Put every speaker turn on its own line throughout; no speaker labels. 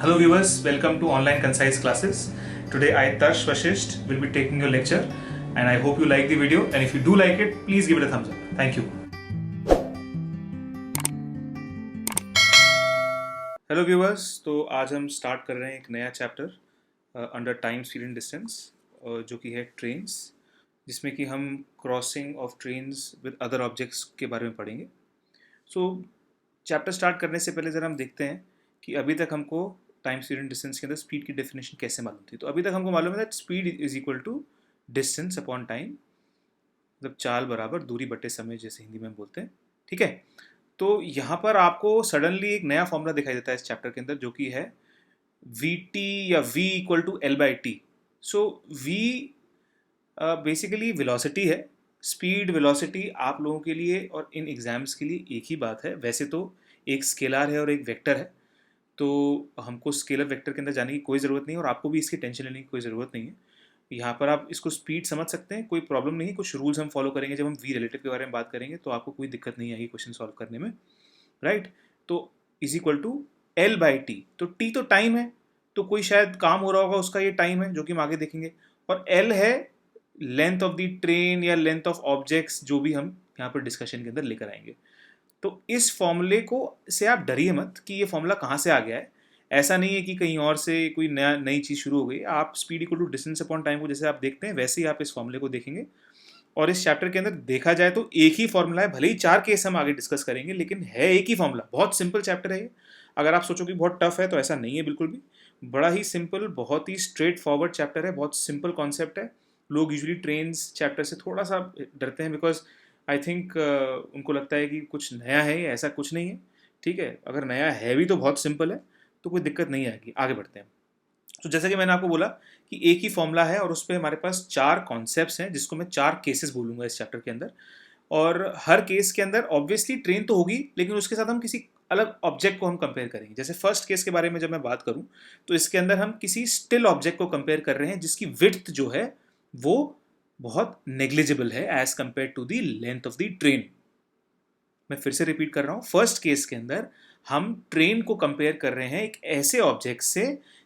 Hello viewers, welcome to Online Concise Classes. Today I, Tarsh Vashisht, will be taking your lecture and I hope you like the video, and if you do like it, please give it a thumbs up. Thank you. Hello viewers, तो आज हम start कर रहे हैं एक नया chapter under time speed and distance, जो कि है ट्रेन्स, जिसमें कि हम crossing of trains with other objects के बारे में पढ़ेंगे। सो चैप्टर स्टार्ट करने से पहले ज़रा हम देखते हैं कि अभी तक हमको टाइम स्पीड एंड डिस्टेंस के अंदर स्पीड की डेफिनेशन कैसे मालूम थी। तो अभी तक हमको मालूम है that speed is equal to distance upon time, मतलब चाल बराबर दूरी बटे समय, जैसे हिंदी में हम बोलते हैं। ठीक है, तो यहाँ पर आपको सडनली एक नया फॉर्मूला दिखाई देता है इस चैप्टर के अंदर, जो कि है वी टी या v equal to L by T. So v basically velocity है। स्पीड वेलोसिटी आप लोगों के लिए और इन एग्जाम्स के लिए एक ही बात है। वैसे तो एक स्केलर है और एक वेक्टर है, तो हमको स्केलर वेक्टर के अंदर जाने की कोई ज़रूरत नहीं है और आपको भी इसकी टेंशन लेने की कोई ज़रूरत नहीं है। यहाँ पर आप इसको स्पीड समझ सकते हैं, कोई प्रॉब्लम नहीं। कुछ रूल्स हम फॉलो करेंगे, जब हम वी रिलेटिव के बारे में बात करेंगे तो आपको कोई दिक्कत नहीं आएगी क्वेश्चन सॉल्व करने में, राइट। तो is equal to L by T, तो टी तो टाइम है, तो कोई शायद काम हो रहा होगा उसका, ये टाइम है जो कि हम आगे देखेंगे, और एल है लेंथ ऑफ द ट्रेन या लेंथ ऑफ ऑब्जेक्ट्स, जो भी हम यहाँ पर डिस्कशन के अंदर लेकर आएंगे। तो इस फॉर्मूले को से आप डरिए मत कि ये फॉर्मूला कहाँ से आ गया है। ऐसा नहीं है कि कहीं और से कोई नई चीज़ शुरू हो गई। आप speed equal to distance upon time को जैसे आप देखते हैं, वैसे ही आप इस फॉर्मूले को देखेंगे। और इस चैप्टर के अंदर देखा जाए तो एक ही फॉर्मूला है, भले ही 4 केस हम आगे डिस्कस करेंगे, लेकिन है एक ही फॉर्मूला। बहुत सिंपल चैप्टर है ये। अगर आप सोचो कि बहुत टफ है, तो ऐसा नहीं है बिल्कुल भी। बड़ा ही सिंपल, बहुत ही स्ट्रेट फॉरवर्ड चैप्टर है, बहुत सिंपल कॉन्सेप्ट है। लोग यूजुअली ट्रेन्स चैप्टर से थोड़ा सा डरते हैं, बिकॉज आई थिंक उनको लगता है कि कुछ नया है, ऐसा कुछ नहीं है। ठीक है, अगर नया है भी तो बहुत सिंपल है, तो कोई दिक्कत नहीं आएगी। आगे बढ़ते हैं। तो जैसा कि मैंने आपको बोला कि एक ही फॉर्मूला है और उस पर हमारे पास 4 कॉन्सेप्ट्स हैं, जिसको मैं 4 केसेस बोलूँगा इस चैप्टर के अंदर। और हर केस के अंदर ऑब्वियसली ट्रेन तो होगी, लेकिन उसके साथ हम किसी अलग ऑब्जेक्ट को हम कंपेयर करेंगे। जैसे फर्स्ट केस के बारे में जब मैं बात करूं, तो इसके अंदर हम किसी स्टिल ऑब्जेक्ट को कंपेयर कर रहे हैं, जिसकी विड्थ जो है वो बहुत नेग्लिजिबल है as compare to the length of the train. मैं फिर से रिपीट कर रहा हूं, फर्स्ट केस के अंदर हम ट्रेन को कंपेयर कर रहे हैं एक ऐसे ऑब्जेक्ट से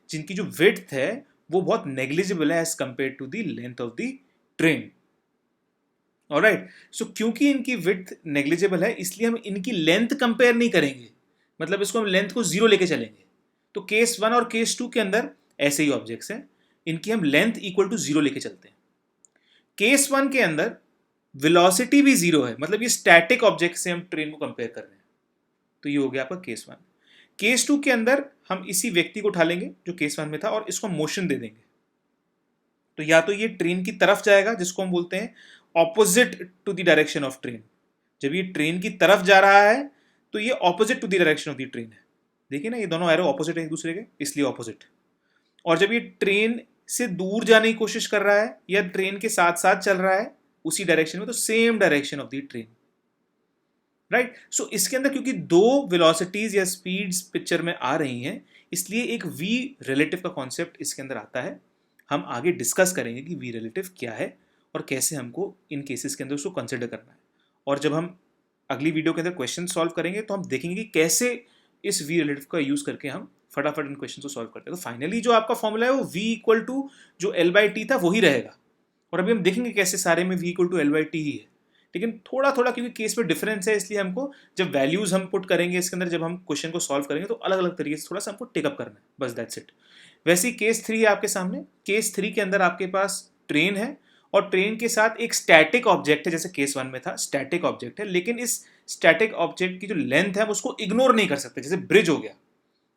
जिनकी जो विड्थ है वो बहुत नेग्लिजिबल है as compare to the length of the train. Alright, so क्योंकि इनकी विड्थ नेग्लिजिबल है, इसलिए हम इनकी लेंथ कंपेयर नहीं करेंगे, मतलब इसको हम लेंथ को 0 लेके चलेंगे। तो केस 1 और केस 2 के अंदर ऐसे ही ऑब्जेक्ट्स हैं, इनकी हम लेंथ इक्वल टू 0 लेके चलते हैं। केस 1 के अंदर वेलोसिटी भी 0 है, मतलब ये स्टैटिक ऑब्जेक्ट से हम ट्रेन को कंपेयर कर रहे हैं। तो ये हो गया आपका केस 1। केस 2 के अंदर हम इसी व्यक्ति को उठा लेंगे जो केस 1 में था, और इसको मोशन दे देंगे। तो या तो ये ट्रेन की तरफ जाएगा, जिसको हम बोलते हैं opposite to the direction of train. जब ये ट्रेन की तरफ जा रहा है तो ये opposite to the direction of the train है। देखिए ना, ये दोनों एरो ऑपोजिट है एक दूसरे के, इसलिए ऑपोजिट। और जब ये ट्रेन से दूर जाने की कोशिश कर रहा है या ट्रेन के साथ साथ चल रहा है उसी डायरेक्शन में, तो same direction of the train, right. So इसके अंदर क्योंकि 2 वेलोसिटीज या स्पीड्स पिक्चर में आ रही हैं, इसलिए एक वी रिलेटिव का कॉन्सेप्ट इसके अंदर आता है। हम आगे डिस्कस करेंगे कि वी रिलेटिव क्या है और कैसे हमको इन केसेस के अंदर उसको कंसिडर करना है। और जब हम अगली वीडियो के अंदर क्वेश्चन सॉल्व करेंगे, तो हम देखेंगे कि कैसे इस वी रिलेटिव का यूज करके हम फटाफट इन क्वेश्चन को सॉल्व करते हैं। तो फाइनली जो आपका फॉर्मूला है वो v इक्वल टू जो एल बाई टी था वही रहेगा। और अभी हम देखेंगे कैसे सारे में v equal to L by T ही है, लेकिन थोड़ा थोड़ा क्योंकि केस में डिफरेंस है, इसलिए हमको जब वैल्यूज हम पुट करेंगे इसके अंदर, जब हम क्वेश्चन को सॉल्व करेंगे, तो अलग अलग तरीके से थोड़ा सा हमको टेकअप करना है, बस दैट्स इट। वैसे ही केस 3 है आपके सामने। केस 3 के अंदर आपके पास ट्रेन है और ट्रेन के साथ एक स्टैटिक ऑब्जेक्ट है, जैसे केस 1 में था स्टैटिक ऑब्जेक्ट है, लेकिन इस स्टैटिक ऑब्जेक्ट की जो लेंथ है हम उसको इग्नोर नहीं कर सकते। जैसे ब्रिज हो गया,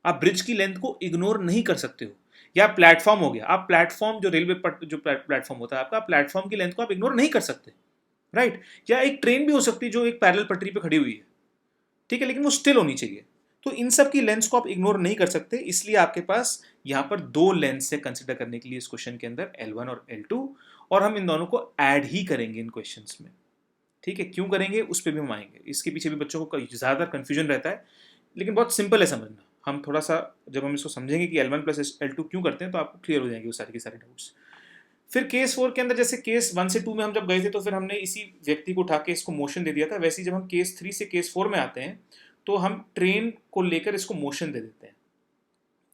आप ब्रिज की लेंथ को इग्नोर नहीं कर सकते हो, या प्लेटफॉर्म हो गया, आप प्लेटफॉर्म जो रेलवे जो प्लेटफॉर्म होता है आपका, प्लेटफॉर्म की लेंथ को आप इग्नोर नहीं कर सकते, राइट। या एक ट्रेन भी हो सकती है जो एक पैरेलल पटरी पे खड़ी हुई है, ठीक है, लेकिन वो स्टिल होनी चाहिए। तो इन सब की लेंथ्स को आप इग्नोर नहीं कर सकते, इसलिए आपके पास यहाँ पर 2 लेंथ्स से कंसिडर करने के लिए इस क्वेश्चन के अंदर L1 और L2, और हम इन दोनों को ऐड ही करेंगे इन क्वेश्चंस में। ठीक है, क्यों करेंगे उस पर भी हम आएंगे। इसके पीछे भी बच्चों को ज़्यादातर कन्फ्यूजन रहता है, लेकिन बहुत सिंपल है समझना। हम थोड़ा सा जब हम इसको समझेंगे कि L1 प्लस L2 क्यों करते हैं, तो आपको क्लियर हो जाएंगे वो सारे के सारे डाउट्स। फिर केस 4 के अंदर, जैसे केस 1 से 2 में हम जब गए थे, तो फिर हमने इसी व्यक्ति को उठा के इसको मोशन दे दिया था। वैसे ही जब हम केस 3 से केस 4 में आते हैं, तो हम ट्रेन को लेकर इसको मोशन दे देते हैं।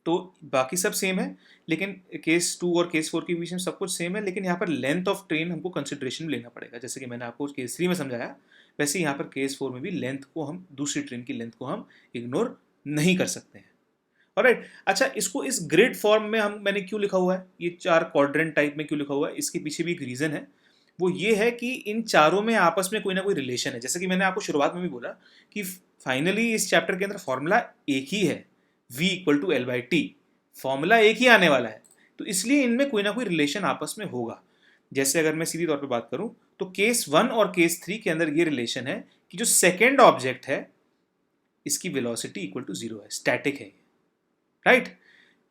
तो बाकी सब सेम है, लेकिन केस 2 और केस 4 के बीच में सब कुछ सेम है, लेकिन यहाँ पर लेंथ ऑफ ट्रेन हमको कंसिडरेशन में लेना पड़ेगा। जैसे कि मैंने आपको केस 3 में समझाया, वैसे यहाँ पर केस 4 में भी लेंथ को हम, दूसरी ट्रेन की लेंथ को हम इग्नोर नहीं कर सकते हैं। ऑलराइट, अच्छा, इसको इस ग्रिड फॉर्म में मैंने क्यों लिखा हुआ है, ये 4 क्वाड्रेंट टाइप में क्यों लिखा हुआ है, इसके पीछे भी एक रीज़न है। वो ये है कि इन चारों में आपस में कोई ना कोई रिलेशन है। जैसे कि मैंने आपको शुरुआत में भी बोला कि फाइनली इस चैप्टर के अंदर फॉर्मूला एक ही है, v equal to L by T, formula एक ही आने वाला है, तो इसलिए इनमें कोई ना कोई रिलेशन आपस में होगा। जैसे अगर मैं सीधी तौर पे बात करूं तो केस 1 और केस 3 के अंदर ये रिलेशन है कि जो सेकेंड ऑब्जेक्ट है इसकी वेलोसिटी इक्वल टू 0 है, स्टैटिक है, राइट।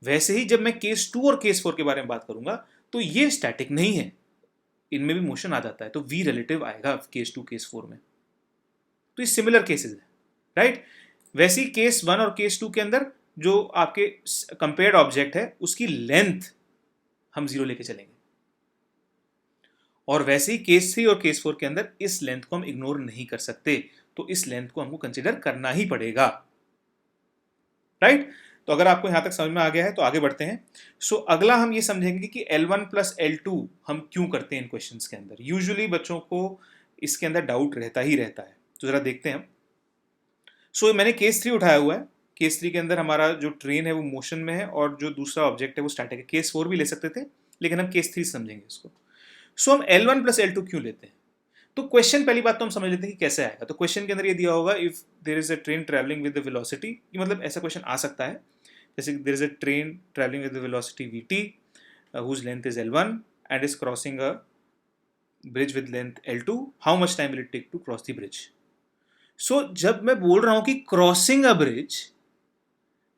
वैसे ही जब मैं केस 2 और केस 4 के बारे में बात करूंगा तो ये स्टैटिक नहीं है, इनमें भी मोशन आ जाता है, तो v रिलेटिव आएगा केस 2 केस 4 में। तो ये सिमिलर केसेस है, राइट। वैसे ही केस 1 और केस 2 के अंदर जो आपके कंपेयर्ड ऑब्जेक्ट है उसकी लेंथ हम 0 लेके चलेंगे, और वैसे ही केस 3 और केस 4 के अंदर इस लेंथ को हम इग्नोर नहीं कर सकते, तो इस लेंथ को हमको कंसिडर करना ही पड़ेगा, राइट। तो अगर आपको यहां तक समझ में आ गया है तो आगे बढ़ते हैं। सो अगला हम ये समझेंगे कि L1 प्लस L2 हम क्यों करते हैं इन क्वेश्चंस के अंदर। यूजुअली बच्चों को इसके अंदर डाउट रहता ही रहता है, तो जरा देखते हैं हम। सो मैंने केस 3 उठाया हुआ है। केस 3 के अंदर हमारा जो ट्रेन है वो मोशन में है और जो दूसरा ऑब्जेक्ट है वो स्टैटिक है। केस 4 भी ले सकते थे, लेकिन हम केस 3 समझेंगे इसको। सो हम L1 प्लस L2 क्यों लेते हैं, तो क्वेश्चन, पहली बात तो हम समझ लेते हैं कि कैसे आएगा। तो क्वेश्चन के अंदर ये दिया होगा, if there is a train travelling with the velocity, ये मतलब ऐसा क्वेश्चन आ सकता है जैसे there is a train travelling with the velocity vt whose length is L1 and is crossing a bridge with length L2, how much time will it take to cross the bridge? सो जब मैं बोल रहा हूं कि crossing a bridge,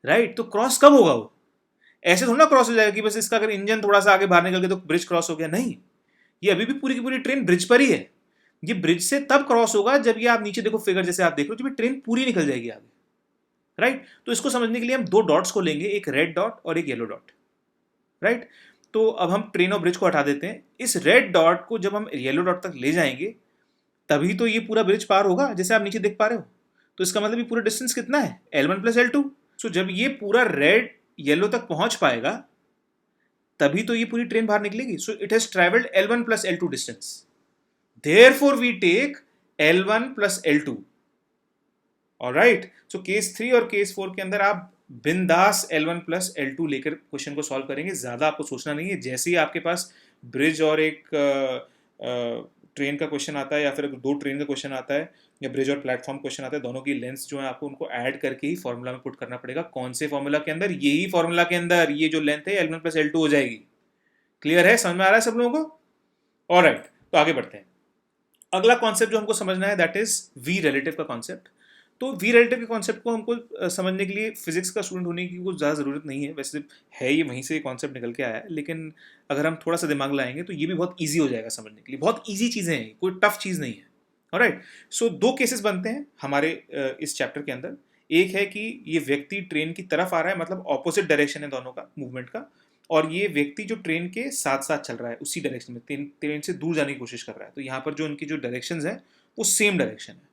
right, तो cross कब होगा वो, ऐसे थोड़ा ना क्रॉस हो जाएगा कि बस इसका अगर इंजन थोड़ा सा आगे बाहर निकल गया तो ब्रिज क्रॉस हो गया, नहीं। ये अभी भी पूरी की पूरी ट्रेन ब्रिज पर ही है। ये ब्रिज से तब क्रॉस होगा जब ये आप नीचे देखो, फिगर जैसे आप देख रहे हो, जब ये ट्रेन पूरी निकल जाएगी आगे, राइट। तो इसको समझने के लिए हम दो डॉट्स को लेंगे, एक रेड डॉट और एक येलो डॉट, राइट। तो अब हम ट्रेन और ब्रिज को हटा देते हैं। इस रेड डॉट को जब हम येलो डॉट तक ले जाएंगे तभी तो ये पूरा ब्रिज पार होगा, जैसे आप नीचे देख पा रहे हो। तो इसका मतलब ये पूरा डिस्टेंस कितना है, L1 प्लस L2। सो जब ये पूरा रेड येलो तक पहुंच पाएगा तभी तो ये पूरी ट्रेन बाहर निकलेगी। So it has travelled L1 plus L2 distance, therefore we take L1 plus L2। Alright, so case 3 और केस 4 के अंदर आप बिंदास L1 प्लस L2 लेकर क्वेश्चन को सॉल्व करेंगे, ज्यादा आपको सोचना नहीं है। जैसे ही आपके पास ब्रिज और एक ट्रेन का क्वेश्चन आता है, या फिर दो ट्रेन का क्वेश्चन आता है, या ब्रिज और प्लेटफॉर्म क्वेश्चन आता है, दोनों की लेंथ जो है आपको उनको ऐड करके ही फॉर्मूला में पुट करना पड़ेगा। कौन से फॉर्मूला के अंदर, यही फॉर्मूला के अंदर ये जो लेंथ है L1 प्लस L2 हो जाएगी। क्लियर है, समझ में आ रहा है सब लोगों को? ऑलराइट, तो आगे बढ़ते हैं। अगला कॉन्सेप्ट जो हमको समझना है दैट इज वी रिलेटिव का कॉन्सेप्ट। तो वी रिलेटिव के कॉन्सेप्ट को हमको समझने के लिए फिजिक्स का स्टूडेंट होने की कुछ ज़्यादा ज़रूरत नहीं है, वैसे है ये वहीं से कॉन्सेप्ट निकल के आया है, लेकिन अगर हम थोड़ा सा दिमाग लाएंगे तो ये भी बहुत ईजी हो जाएगा समझने के लिए। बहुत ईजी चीज़ें हैं, कोई टफ चीज़ नहीं है। ऑलराइट, सो दो केसेस बनते हैं हमारे इस चैप्टर के अंदर। एक है कि ये व्यक्ति ट्रेन की तरफ आ रहा है, मतलब ऑपोजिट डायरेक्शन है दोनों का मूवमेंट का, और ये व्यक्ति जो ट्रेन के साथ साथ चल रहा है उसी डायरेक्शन में, ट्रेन से दूर जाने की कोशिश कर रहा है। तो यहाँ पर जो उनकी जो डायरेक्शंस हैं वो सेम डायरेक्शन है।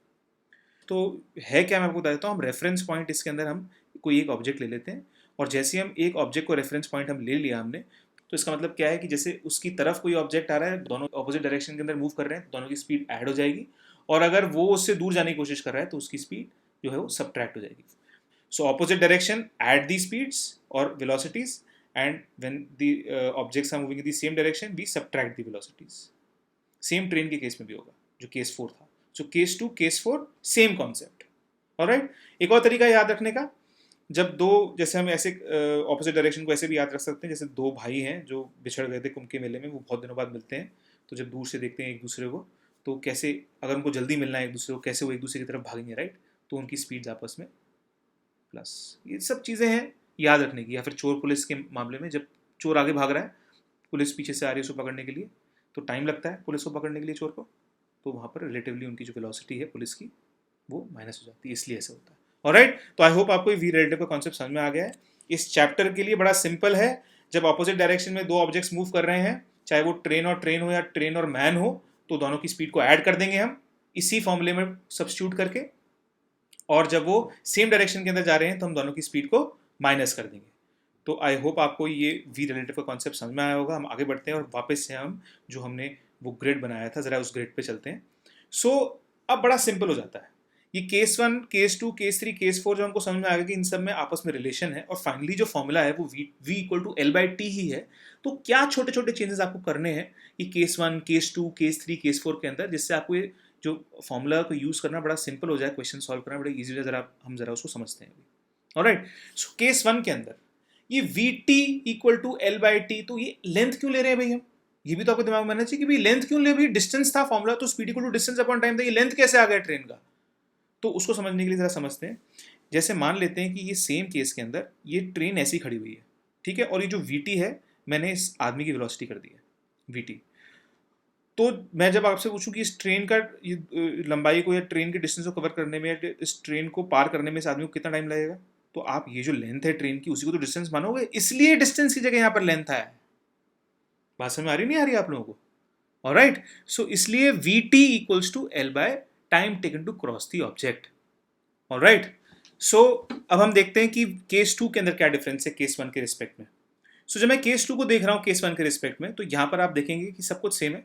तो है क्या, मैं आपको बता देता हूँ। हम रेफरेंस पॉइंट इसके अंदर हम कोई एक ऑब्जेक्ट ले लेते हैं, और जैसे हम एक ऑब्जेक्ट को रेफरेंस पॉइंट हम ले लिया हमने, तो इसका मतलब क्या है कि जैसे उसकी तरफ कोई ऑब्जेक्ट आ रहा है, दोनों ऑपोजिट डायरेक्शन के अंदर मूव कर रहे हैं, दोनों की स्पीड ऐड हो जाएगी, और अगर वो उससे दूर जाने की कोशिश कर रहा है तो उसकी स्पीड जो है वो सबट्रैक्ट हो जाएगी। So opposite direction add the speeds और velocities, and when the objects are moving in the same direction we subtract the velocities. Same train के केस में भी होगा जो केस 4 था। So case 2 case 4 same concept. Alright, एक और तरीका याद रखने का, जब दो, जैसे हम ऐसे ऑपोजिट डायरेक्शन को ऐसे भी याद रख सकते हैं, जैसे दो भाई हैं जो बिछड़ गए थे कुंभ के मेले में, वो बहुत दिनों बाद मिलते हैं, तो जब दूर से देखते हैं एक दूसरे को तो कैसे, अगर उनको जल्दी मिलना है एक दूसरे को, कैसे वो एक दूसरे की तरफ भागेंगे, राइट। तो उनकी स्पीड्स आपस में प्लस, ये सब चीज़ें हैं याद रखने की। या फिर चोर पुलिस के मामले में, जब चोर आगे भाग रहा है, पुलिस पीछे से आ रही है उसको पकड़ने के लिए, तो टाइम लगता है पुलिस को पकड़ने के लिए चोर को, तो वहाँ पर रिलेटिवली उनकी जो वेलोसिटी है पुलिस की वो माइनस हो जाती है, इसलिए ऐसा होता है। ऑलराइट, तो आई होप आपको वी रिलेटिव का कॉन्सेप्ट समझ में आ गया है। इस चैप्टर के लिए बड़ा सिंपल है, जब ऑपोजिट डायरेक्शन में दो ऑब्जेक्ट्स मूव कर रहे हैं, चाहे वो ट्रेन और ट्रेन हो या ट्रेन और मैन हो, तो दोनों की स्पीड को ऐड कर देंगे हम इसी फॉर्मूले में सब्स्टिट्यूट करके, और जब वो सेम डायरेक्शन के अंदर जा रहे हैं तो हम दोनों की स्पीड को माइनस कर देंगे। तो आई होप आपको ये वी रिलेटिव का कॉन्सेप्ट समझ में आया होगा। हम आगे बढ़ते हैं और वापस से हम जो हमने वो ग्रिड बनाया था ज़रा उस ग्रिड पे चलते हैं। सो अब बड़ा सिंपल हो जाता है। ये केस 1, केस 2, केस 3, केस 4 जो हमको समझ में आ गया कि इन सब में आपस में रिलेशन है और फाइनली जो फॉर्मूला है वो v equal to L by T ही है। तो क्या छोटे छोटे चेंजेस आपको करने हैं ये केस 1, केस 2, केस 3, केस 4 के अंदर, जिससे आपको ये जो फॉर्मूला को यूज़ करना बड़ा सिंपल हो जाए, क्वेश्चन सॉल्व करना बड़ा ईजी हो जाए। हम जरा उसको समझते हैं अभी। ऑलराइट, सो केस 1 के अंदर ये V T equal to L by T, तो ये लेंथ क्यों ले रहे हैं भाई हम? ये भी तो आपको दिमाग में आना चाहिए कि भाई लेंथ क्यों ले, भाई डिस्टेंस था फॉर्मूला, तो speed equal to distance upon time था, ये लेंथ कैसे आ गया ट्रेन का? तो उसको समझने के लिए जरा समझते हैं। जैसे मान लेते हैं कि ये सेम केस के अंदर ये ट्रेन ऐसी खड़ी हुई है, ठीक है, और ये जो वी टी है मैंने इस आदमी की वेलोसिटी कर दी है वी टी। तो मैं जब आपसे पूछूं कि इस ट्रेन का लंबाई को या ट्रेन के डिस्टेंस को कवर करने में या इस ट्रेन को पार करने में इस आदमी को कितना टाइम लगेगा, तो आप ये जो लेंथ है ट्रेन की उसी को तो डिस्टेंस मानोगे, इसलिए डिस्टेंस की जगह यहाँ पर लेंथ आया है। बात समझ में आ रही नहीं आ रही आप लोगों को? ऑलराइट, सो इसलिए V T equals to L by time taken to cross the object. Alright, so अब हम देखते हैं कि केस 2 के अंदर क्या डिफरेंस है केस 1 के रिस्पेक्ट में। सो जब मैं केस 2 को देख रहा हूँ केस 1 के रिस्पेक्ट में, तो यहाँ पर आप देखेंगे कि सब कुछ सेम है,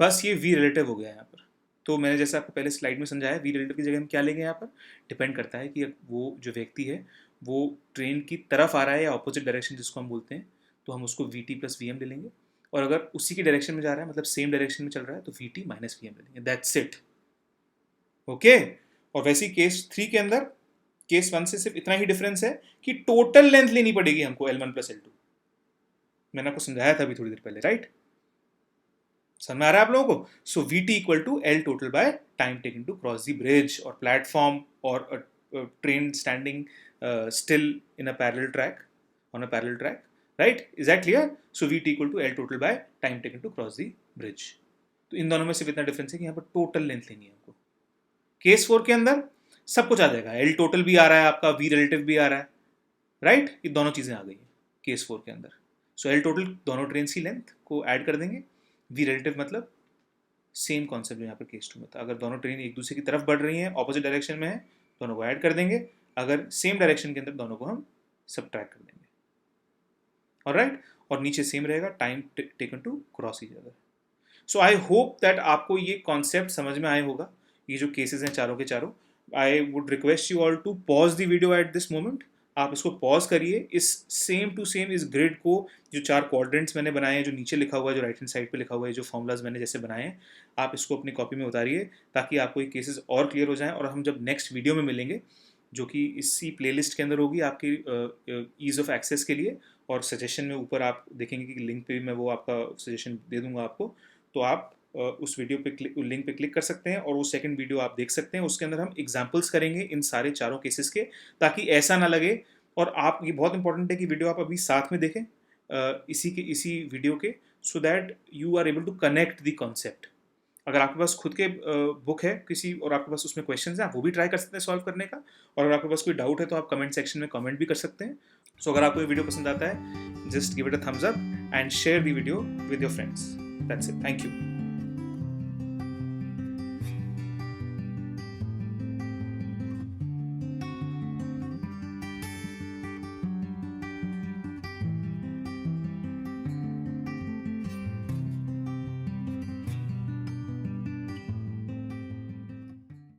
बस ये वी रिलेटिव हो गया यहाँ पर। तो मैंने जैसे आपको पहले स्लाइड में समझाया, वी रिलेटिव की जगह हम क्या लेंगे यहाँ पर, डिपेंड करता है कि वो जो व्यक्ति है वो ट्रेन की तरफ आ रहा है या ऑपोजिट डायरेक्शन जिसको हम बोलते हैं, तो हम उसको V T plus V M ले लेंगे। और अगर उसी की डायरेक्शन में जा रहा है, मतलब सेम डायरेक्शन में चल रहा है, तो V T minus V M ले लेंगे। That's it. ओके, और वैसे ही केस 3 के अंदर केस 1 से सिर्फ इतना ही डिफरेंस है कि टोटल लेंथ लेनी पड़ेगी हमको L1 प्लस L2। मैंने आपको समझाया था अभी थोड़ी देर पहले, राइट? समझ में आ रहा है आप लोगों को? So V T equal to L total by time taken to cross the bridge और प्लेटफॉर्म और train standing still in a parallel track, on a parallel track, right? Is that clear? So V T equal to L total by time taken to cross the bridge. तो इन दोनों में सिर्फ इतना difference है कि यहाँ पर टोटल लेंथ लेनी है हमको। केस 4 के अंदर सब कुछ आ जाएगा, एल टोटल भी आ रहा है आपका, वी रिलेटिव भी आ रहा है, राइट? ये दोनों चीज़ें आ गई हैं केस 4 के अंदर। सो एल टोटल दोनों ट्रेन की लेंथ को ऐड कर देंगे, वी रिलेटिव मतलब सेम कॉन्सेप्ट जो यहाँ पर केस 2 में था, अगर दोनों ट्रेन एक दूसरे की तरफ बढ़ रही हैं, ऑपोजिट डायरेक्शन में है, दोनों को ऐड कर देंगे, अगर सेम डायरेक्शन के अंदर दोनों को हम सबट्रैक्ट कर देंगे। ऑलराइट, और नीचे सेम रहेगा, time taken to cross each other. So I hope that आपको ये कॉन्सेप्ट समझ में आया होगा, ये जो केसेस हैं चारों के चारों। I would request you all to pause the video at this moment. आप इसको पॉज करिए, इस सेम टू सेम इस ग्रिड को, जो 4 क्वाड्रेंट्स मैंने बनाए हैं, जो नीचे लिखा हुआ है, जो राइट हैंड साइड पे लिखा हुआ है, जो फॉर्मूलाज मैंने जैसे बनाए हैं, आप इसको अपनी कॉपी में उतारिए ताकि आपको ये केसेस और क्लियर हो जाएं। और हम जब नेक्स्ट वीडियो में मिलेंगे, जो कि इसी प्लेलिस्ट के अंदर होगी आपकी ईज़ ऑफ एक्सेस के लिए, और सजेशन में ऊपर आप देखेंगे कि लिंक पे भी मैं वो आपका सजेशन दे दूंगा आपको, तो आप उस वीडियो पे लिंक पे क्लिक कर सकते हैं और वो सेकंड वीडियो आप देख सकते हैं। उसके अंदर हम एग्जांपल्स करेंगे इन सारे चारों केसेस के, ताकि ऐसा ना लगे। और आप, ये बहुत इंपॉर्टेंट है कि वीडियो आप अभी साथ में देखें इसी वीडियो के, so that you are able to connect the concept. अगर आपके पास खुद के बुक है किसी और आपके पास उसमें क्वेश्चंस हैं, आप वो भी ट्राई कर सकते हैं सॉल्व करने का। और अगर आपके पास कोई डाउट है तो आप कमेंट सेक्शन में कमेंट भी कर सकते हैं। सो अगर आपको ये वीडियो पसंद आता है, just give it a thumbs up and share the video with your friends. That's it, thank you.